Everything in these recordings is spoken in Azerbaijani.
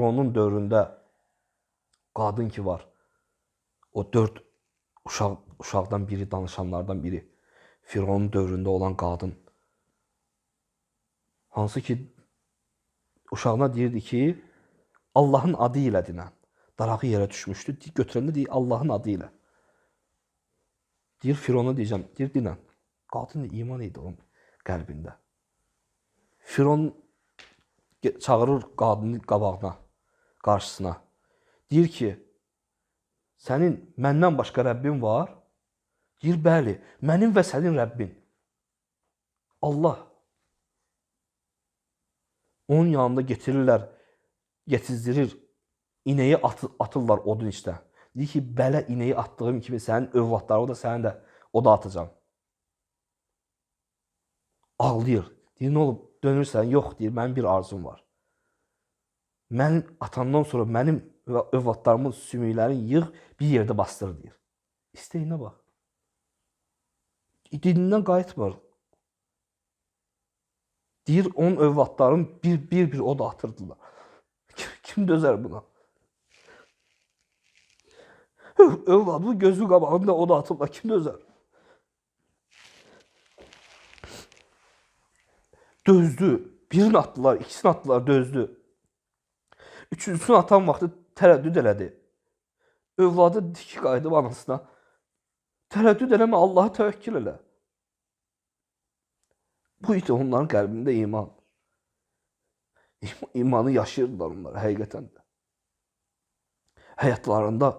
Fironun dövründə qadın ki var, o 4 uşaqdan biri, danışanlardan biri, Fironun dövründə olan qadın, hansı ki uşağına deyirdi ki, Allahın adı ilə dinən. Darağı yerə düşmüşdü, götürəndə deyir, Allahın adı ilə. Deyir, Firona deyəcəm, deyir, dinən. Qadın iman idi onun qəlbində. Firon çağırır qadını qabağına, qarşısına. Deyir ki, sənin məndən başqa Rəbbin var? Deyir, bəli, mənim və sənin Rəbbin. Allah. Onun yanında getizdirir, inəyi atırlar odun içdə. Deyir ki, belə inəyi attığım kimi sənin övladlarına da, sənin də oda atacağım. Ağlayır. Deyir, nə olub, dönürsən? Yox, deyir, mənim bir arzum var. Mənim atamdan sonra mənim övladlarımın sümüklərini yığ, bir yerdə bastır, deyir. İstəyinə bax. Dinindən qayıtmır. Deyir, onun övladlarını bir oda atırdılar. Kim dözər buna? Övladının gözü qabağında oda atırlar, kim dözər? Dözdü. Birini attılar, ikisini attılar, dözdü. Üçüncüsünü atan vaxtı tərəddüd elədi. Övladı dik qayıdıb anasına. Tərəddüd eləmə, Allaha təvəkkül elə. Bu idi onların qəlbində iman. İmanı yaşayırdılar onlar, həqiqətən də. Həyatlarında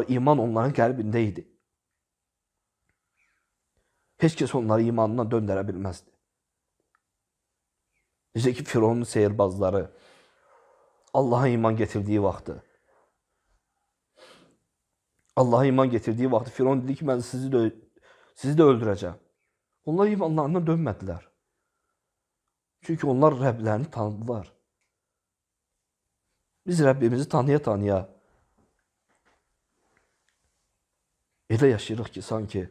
iman onların qəlbində idi. Heç kəs onları imanından döndərə bilməzdi. Necə ki, Fironun seyirbazları Allaha iman getirdiyi vaxtı. Allaha iman getirdiyi vaxtı Firon dedi ki, mən sizi də öldürəcəm. Onlar imanlarından dönmədilər. Çünki onlar Rəblərini tanıdılar. Biz Rəbbimizi tanıya-tanıya elə yaşayırıq ki, sanki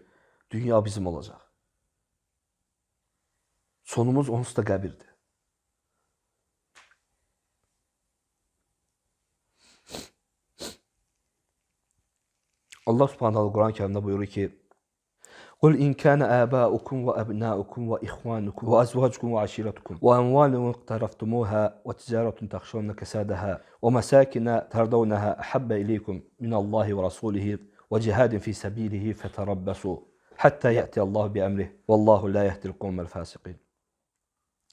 dünya bizim olacaq. Sonumuz onsuz da qəbirdir. Allah Subhanahu Kur'an-ı Kerim'de buyuruyor ki: "Kul in kana aba'ukum ve abna'ukum ve ihwanukum ve azwajukum ve ashiratukum ve amwalun iqtaraftumuha ve ticaretun takhshawna kasadaha ve masakin tardawnaha ahabba ilaykum min Allahi ve rasulihi ve cihadin fi sabilihi fetarabbasu hatta ya'ti Allah bi emrihi vallahu la yahdi'l kavmel fasikin."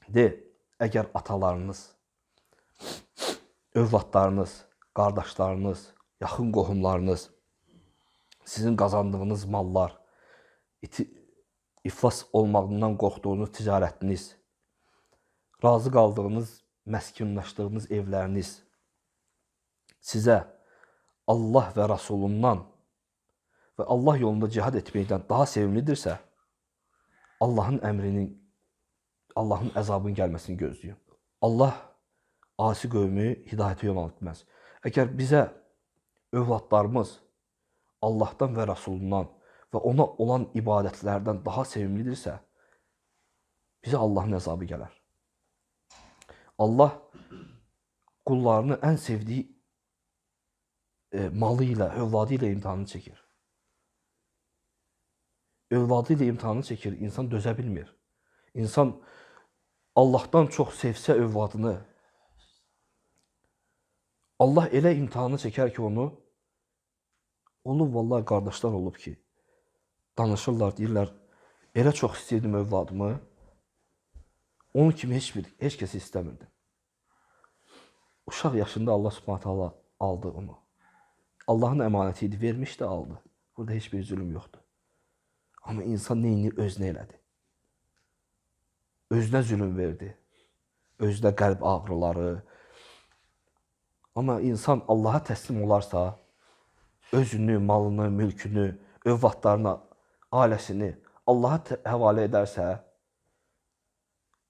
De, eğer atalarınız, övladlarınız, qardaşlarınız, yaxın qohumlarınız, sizin qazandığınız mallar, iflas olmağından qorxduğunuz ticarətiniz, razı qaldığınız, məskunlaşdığınız evləriniz sizə Allah və Rasulundan və Allah yolunda cihad etməkdən daha sevimlidirsə, Allahın əmrinin, Allahın əzabının gəlməsini gözləyin. Allah asi qövmü hidayətə yönəltməz. Əgər bizə övladlarımız Allahdan və Rasulundan və ona olan ibadətlərdən daha sevimlidirsə, bizə Allahın əzabı gələr. Allah qullarını ən sevdiyi malı ilə, övladı ilə imtihanı çəkir. Övladı ilə imtihanı çəkir, insan dözə bilmir. İnsan Allahdan çox sevsə övladını, Allah elə imtihanı çəkər ki onu, olub vallahi qardaşlar olub ki, danışırlar, deyirlər, elə çox istəyirdim övladımı, onun kimi heç kəsi istəmirdim. Uşaq yaşında Allah Subhanahu taala aldı onu. Allahın əmanəti idi, vermiş də aldı. Burada heç bir zülm yoxdur. Amma insan neyini özünə elədi? Özünə zülm verdi. Özünə qəlb ağrıları. Amma insan Allaha təslim olarsa, özünü, malını, mülkünü, övladlarını, ailəsini Allaha həvalə edərsə,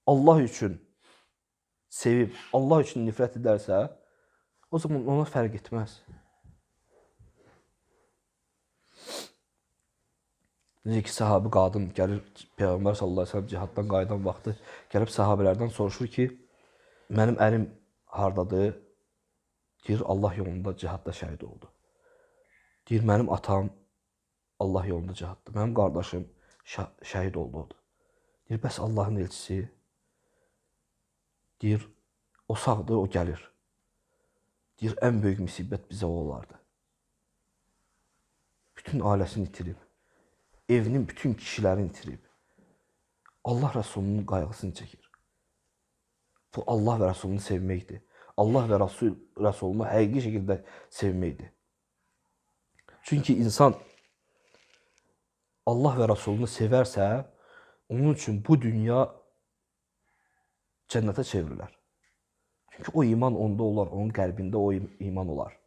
Allah üçün sevib, Allah üçün nifrət edərsə, o zaman ona fərq etməz. Necə ki, sahabi qadın gəlir, Peyğəmbər sallallahu aleyhi ve sellem cihaddan qayıdan vaxtı gəlib sahabələrdən soruşur ki, mənim ərim hardadır? Deyir, Allah yolunda cihadda şəhid oldu. Deyir, mənim atam Allah yolunda cihadda. Mənim qardaşım şəhid oldu orada. Deyir, bəs Allahın elçisi? Deyir, o sağdır, o gəlir. Deyir, ən böyük müsibət bizə o olardı. Bütün ailəsini itirib. Evinin bütün kişilərini itirib. Allah Rəsulunun qayğısını çəkir. Bu Allah və Rəsulunu sevməkdir. Allah və Rəsulunu həqiqi şəkildə sevməkdir. Çünki insan Allah və Rəsulunu sevərsə, onun üçün bu dünya cənnətə çevrilər. Çünki o iman onda olar, onun qəlbində o iman olar.